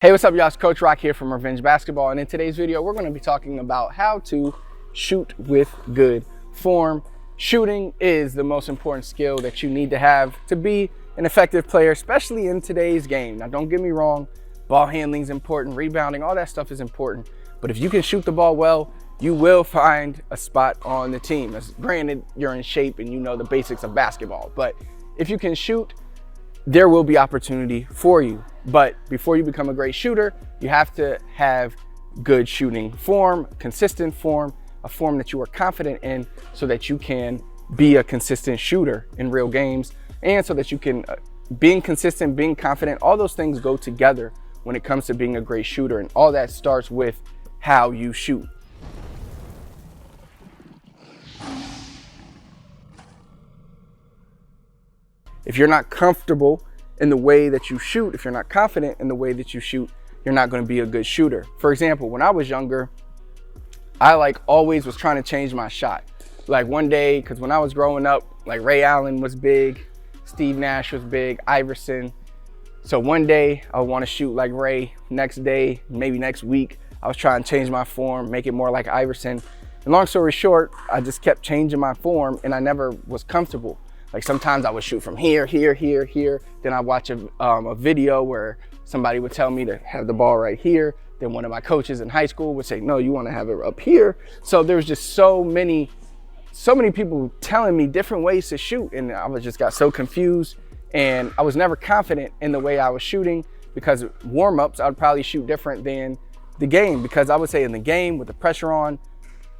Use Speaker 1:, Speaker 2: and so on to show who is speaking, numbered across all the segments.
Speaker 1: Hey, what's up, y'all? It's Coach Rock here from Revenge Basketball, and in today's video, we're going to be talking about how to shoot with good form. Shooting is the most important skill that you need to have to be an effective player, especially in today's game. Now, don't get me wrong, ball handling is important, rebounding, all that stuff is important, but if you can shoot the ball well, you will find a spot on the team. As granted, you're in shape and you know the basics of basketball, but if you can shoot, there will be opportunity for you. But before you become a great shooter, you have to have good shooting form, consistent form, a form that you are confident in so that you can be a consistent shooter in real games, and so that you can, being consistent, being confident, all those things go together when it comes to being a great shooter. And all that starts with how you shoot. If you're not comfortable in the way that you shoot, if you're not confident in the way that you shoot, you're not going to be a good shooter. For example, when I was younger, I always was trying to change my shot. Like one day, because when I was growing up, like Ray Allen was big, Steve Nash was big, Iverson. So one day I want to shoot like Ray. Next day, maybe next week, I was trying to change my form, make it more like Iverson. And long story short, I just kept changing my form and I never was comfortable. Like sometimes I would shoot from here, here, here, here. Then I watch a video where somebody would tell me to have the ball right here. Then one of my coaches in high school would say, no, you want to have it up here. So there was just so many people telling me different ways to shoot. And I just got so confused. And I was never confident in the way I was shooting, because warm-ups, I would probably shoot different than the game. Because I would say in the game with the pressure on,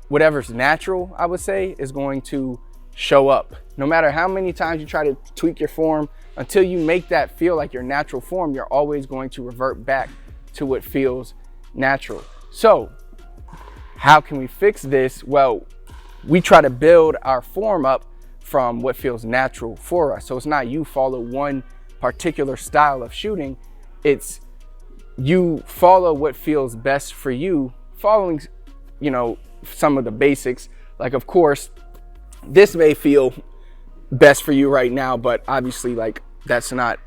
Speaker 1: whatever's natural, I would say, is going to show up. No matter how many times you try to tweak your form, until you make that feel like your natural form, you're always going to revert back to what feels natural. So how can we fix this? Well, we try to build our form up from what feels natural for us. So it's not you follow one particular style of shooting. It's you follow what feels best for you, following, some of the basics. Like, of course, this may feel best for you right now, but obviously that's not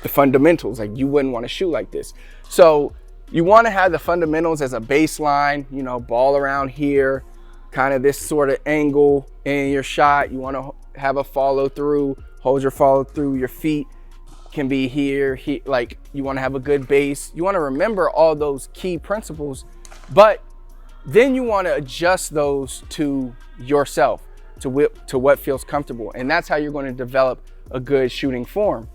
Speaker 1: the fundamentals. Like, you wouldn't want to shoot like this. So you want to have the fundamentals as a baseline, ball around here, kind of this sort of angle in your shot. You want to have a follow through, hold your follow through. Your feet can be here, like you want to have a good base. You want to remember all those key principles, but then you want to adjust those to yourself, to what feels comfortable. And that's how you're going to develop a good shooting form.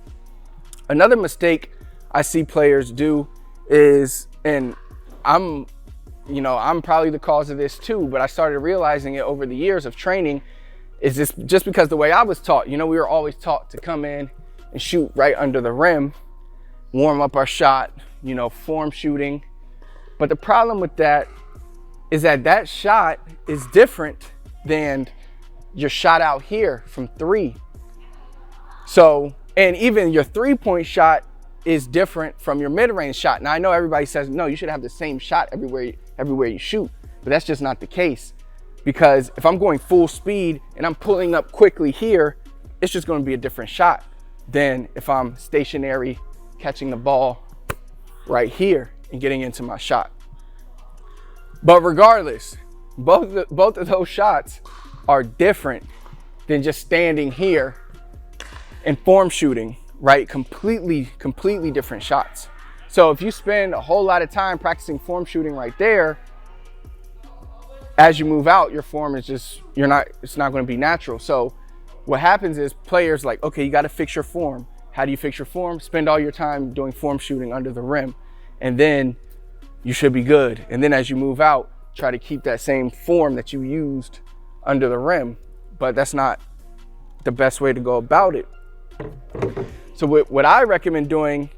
Speaker 1: Another mistake I see players do is, and I'm probably the cause of this too, but I started realizing it over the years of training, is this just because the way I was taught. We were always taught to come in and shoot right under the rim, warm up our shot, form shooting. But the problem with that is that shot is different than your shot out here from three. So, and even your 3-point shot is different from your mid-range shot. Now, I know everybody says, no, you should have the same shot everywhere you shoot, but that's just not the case. Because if I'm going full speed and I'm pulling up quickly here, it's just going to be a different shot than if I'm stationary, catching the ball right here and getting into my shot. But regardless, both of those shots are different than just standing here and form shooting, right? Completely different shots. So if you spend a whole lot of time practicing form shooting right there, as you move out, your form is just, it's not going to be natural. So what happens is players okay, you got to fix your form. How do you fix your form? Spend all your time doing form shooting under the rim, and then you should be good. And then as you move out, try to keep that same form that you used under the rim. But that's not the best way to go about it. So what I recommend doing,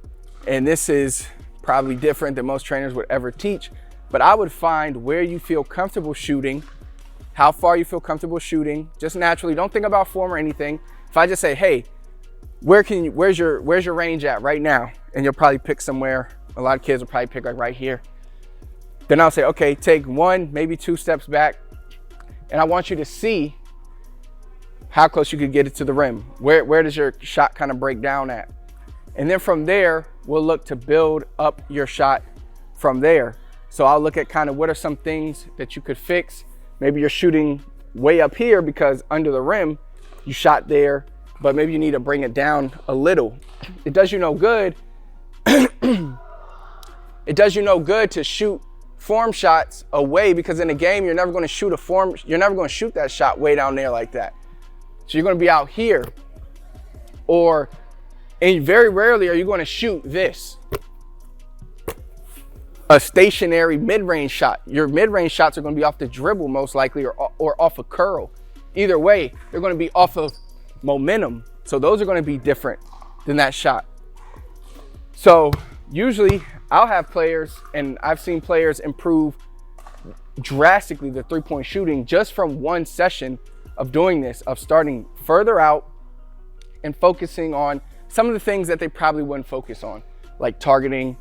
Speaker 1: and this is probably different than most trainers would ever teach, but I would find where you feel comfortable shooting, how far you feel comfortable shooting, just naturally. Don't think about form or anything. If I just say, hey, where's your range at right now? And you'll probably pick somewhere. A lot of kids will probably pick right here. Then I'll say, okay, take 1, maybe 2 steps back. And I want you to see how close you could get it to the rim. Where does your shot kind of break down at? And then from there, we'll look to build up your shot from there. So I'll look at kind of what are some things that you could fix. Maybe you're shooting way up here because under the rim, you shot there, but maybe you need to bring it down a little. It does you no good. It does you no good to shoot form shots away, because in a game, you're never going to shoot that shot way down there like that. So you're going to be out here, and very rarely are you going to shoot this, a stationary mid-range shot. Your mid-range shots are going to be off the dribble most likely, or off a curl. Either way, they're going to be off of momentum. So those are going to be different than that shot. So usually I'll have players, and I've seen players improve drastically the three-point shooting just from one session of doing this, of starting further out and focusing on some of the things that they probably wouldn't focus on, like targeting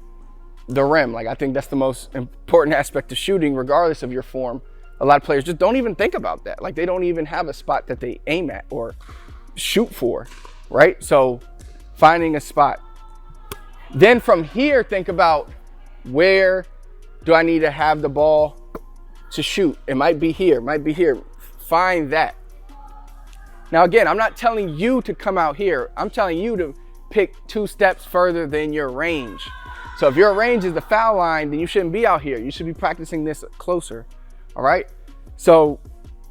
Speaker 1: the rim. Like, I think that's the most important aspect of shooting, regardless of your form. A lot of players just don't even think about that. Like, they don't even have a spot that they aim at or shoot for, right? So finding a spot. Then from here, think about, where do I need to have the ball to shoot? It might be here, might be here. Find that. Now, again, I'm not telling you to come out here. I'm telling you to pick 2 steps further than your range. So if your range is the foul line, then you shouldn't be out here. You should be practicing this closer, all right? So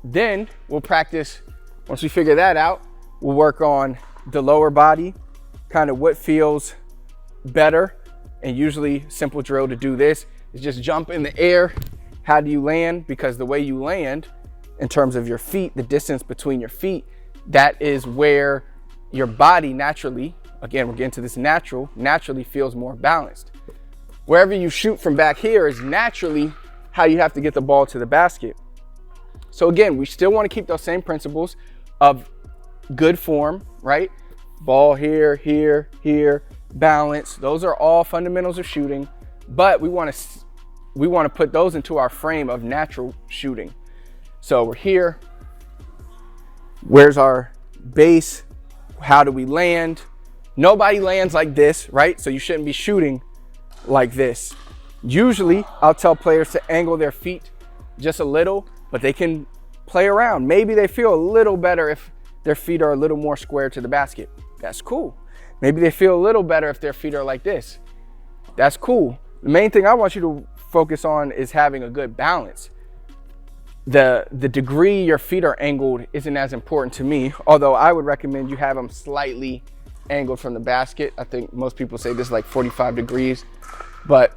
Speaker 1: then we'll practice, once we figure that out, we'll work on the lower body, kind of what feels better. And usually simple drill to do this is just jump in the air. How do you land? Because the way you land in terms of your feet, the distance between your feet, that is where your body naturally, again, we're getting to this naturally feels more balanced. Wherever you shoot from back here is naturally how you have to get the ball to the basket. So again, we still want to keep those same principles of good form, right? Ball here, here, here, balance. Those are all fundamentals of shooting, but we want to put those into our frame of natural shooting. So we're here. Where's our base? How do we land? Nobody lands like this, right? So you shouldn't be shooting like this. Usually I'll tell players to angle their feet just a little, but they can play around. Maybe they feel a little better if their feet are a little more square to the basket. That's cool. Maybe they feel a little better if their feet are like this. That's cool. The main thing I want you to focus on is having a good balance. The degree your feet are angled isn't as important to me, although I would recommend you have them slightly angled from the basket. I think most people say this is like 45 degrees, but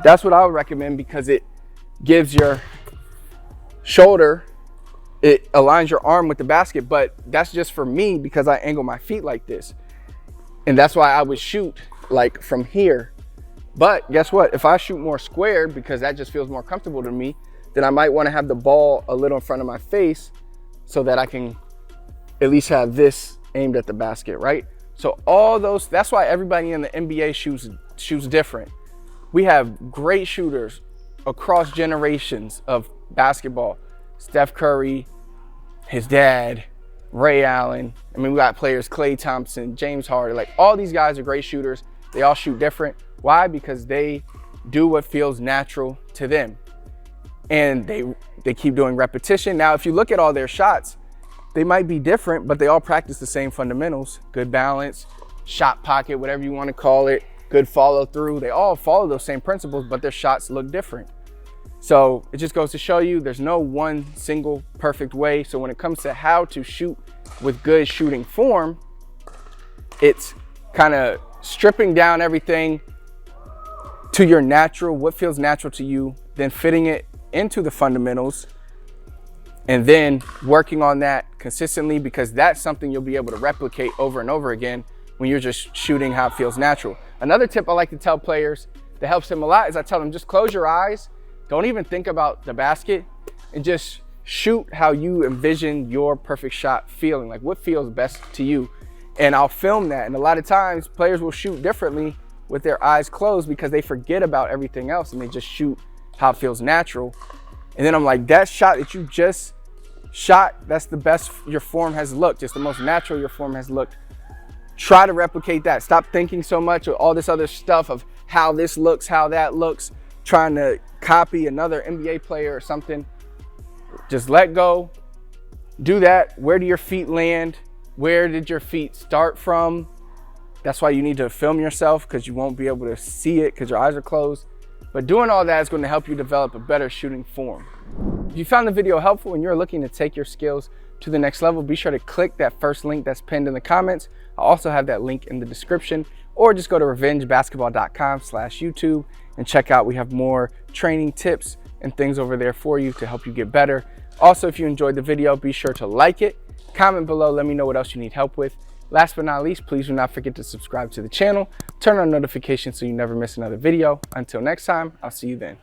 Speaker 1: that's what I would recommend, because it gives your shoulder, it aligns your arm with the basket. But that's just for me, because I angle my feet like this. And that's why I would shoot like from here. But guess what? If I shoot more squared, because that just feels more comfortable to me, then I might want to have the ball a little in front of my face so that I can at least have this aimed at the basket, right? So all those, that's why everybody in the NBA shoots different. We have great shooters across generations of basketball. Steph Curry, his dad, Ray Allen. I mean, we got players, Klay Thompson, James Harden. Like, all these guys are great shooters. They all shoot different. Why? Because they do what feels natural to them. And they keep doing repetition. Now, if you look at all their shots, they might be different, but they all practice the same fundamentals. Good balance, shot pocket, whatever you want to call it, good follow through. They all follow those same principles, but their shots look different. So it just goes to show you there's no one single perfect way. So when it comes to how to shoot with good shooting form, it's kind of stripping down everything to your natural, what feels natural to you, then fitting it into the fundamentals, and then working on that consistently, because that's something you'll be able to replicate over and over again when you're just shooting how it feels natural. Another tip I like to tell players that helps them a lot is I tell them, just close your eyes. Don't even think about the basket, and just shoot how you envision your perfect shot feeling, like what feels best to you. And I'll film that. And a lot of times players will shoot differently with their eyes closed, because they forget about everything else and they just shoot how it feels natural. And then I'm like, that shot that you just shot, that's the best your form has looked. It's the most natural your form has looked. Try to replicate that. Stop thinking so much of all this other stuff of how this looks, how that looks, trying to copy another NBA player or something. Just let go. Do that. Where do your feet land? Where did your feet start from? That's why you need to film yourself, because you won't be able to see it because your eyes are closed. But doing all that is going to help you develop a better shooting form. If you found the video helpful and you're looking to take your skills to the next level, be sure to click that first link that's pinned in the comments. I'll also have that link in the description, or just go to revengebasketball.com/YouTube and check out. We have more training tips and things over there for you to help you get better. Also, if you enjoyed the video, be sure to like it, comment below, let me know what else you need help with. Last but not least, please do not forget to subscribe to the channel, turn on notifications so you never miss another video. Until next time, I'll see you then.